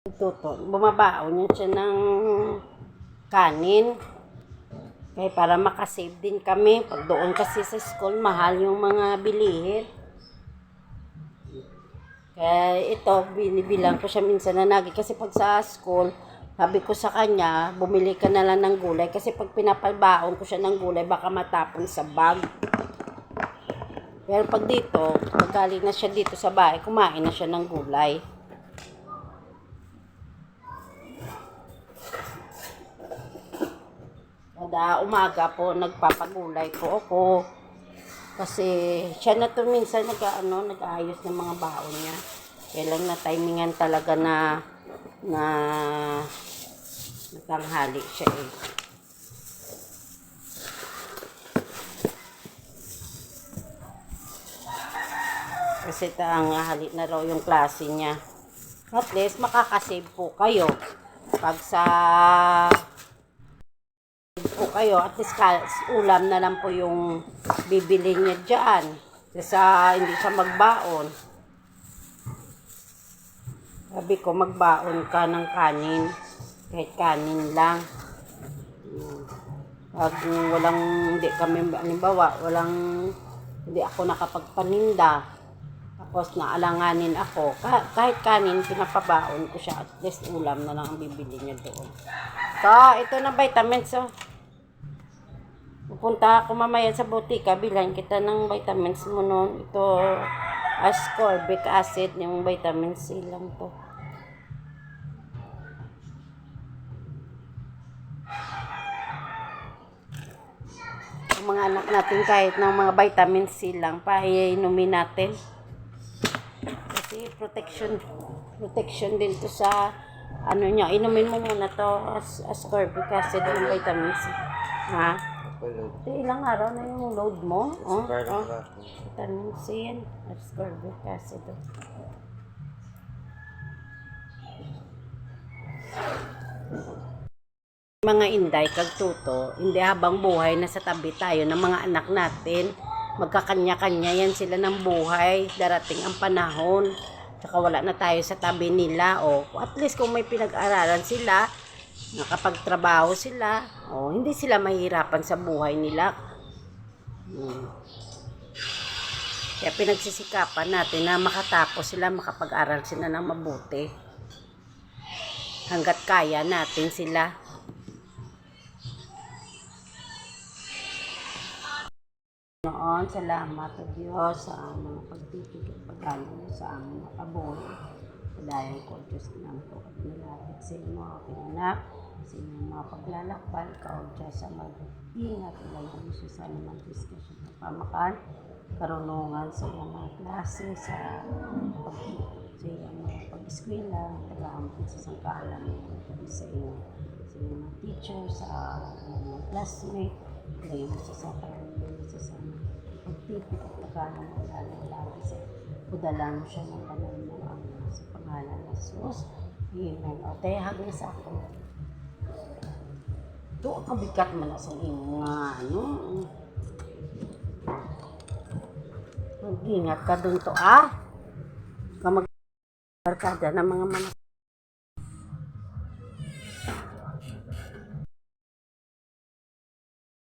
Bumabaon yun siya ng kanin. Kaya para makasave din kami. Pag doon kasi sa school, mahal yung mga bilihin. Kaya ito, binibilang ko siya minsan na nagi. Kasi pag sa school, sabi ko sa kanya, bumili ka na lang ng gulay. Kasi pag pinapalbaon ko siya ng gulay, baka matapon sa bag. Pero pag dito, pag galing na siya dito sa bahay, kumain na siya ng gulay. Kada umaga po, nagpapagulay po ako. Kasi siya na to minsan nag-aayos ng mga baon niya. Kailang na timingan talaga na natanghali siya eh. Kasi ang hali na raw yung klase niya. At least makakasave po kayo. Pag sa po kayo, at least ulam na lang po yung bibili niya dyan. Kasi hindi siya magbaon. Sabi ko, magbaon ka ng kanin. Kahit kanin lang. Pag hindi kami, halimbawa, hindi ako nakapagpaninda. Tapos naalanganin ako. Kahit kanin, pinapabaon ko siya. At least ulam na lang ang bibili niya doon. So, ito na vitamins. So, pupunta ako mamaya sa butika. Bilang kita ng vitamins mo noon. Ito, ascorbic acid. Yung vitamin C lang to. Yung mga anak natin kahit ng mga vitamin C lang pa, iinumin natin. Kasi protection din to sa niya. Inumin mo muna to ascorbic acid ng vitamin C. Ha? Ito ilang araw na yung load mo? Vitamin C yan. Ascorbic acid. Mga inday, kagtuto, hindi habang buhay na sa tabi tayo ng mga anak natin. Magkakanya-kanya yan sila ng buhay. Darating ang panahon. Saka wala na tayo sa tabi nila. O, at least kung may pinag-aralan sila, nakapagtrabaho sila, hindi sila mahihirapan sa buhay nila. Kaya pinagsisikapan natin na makatapos sila, makapag-aral sila ng mabuti. Hanggat kaya natin sila. Noon, salamat sa Diyos sa mga pagtitipid pagkano sa aming makabuhay. Padayan ko, Diyos naman po at nilapit sa inyo, aking anak, sa inyong mga paglalakbay, ikaw Diyos sa mag-ingat, ilayan mo siya sa naman diskusyon ng pamakan, karunungan sa iyong mga klase, sa iyong mga pag-eskwela, taga-ampun sa sangkaalam, sa iyong mga teacher, sa iyong mga classmate, ilayan mo siya sa pagtipid at pagkano mo lalo sa pudalan mo siya ng banal mo sa pangalan ng Jesus. Amen. O, tayo hagay sa ako. Ito ang kabigat mo na sa iyong mga mag-ingat ka dun to Ka mag-barkada ng mga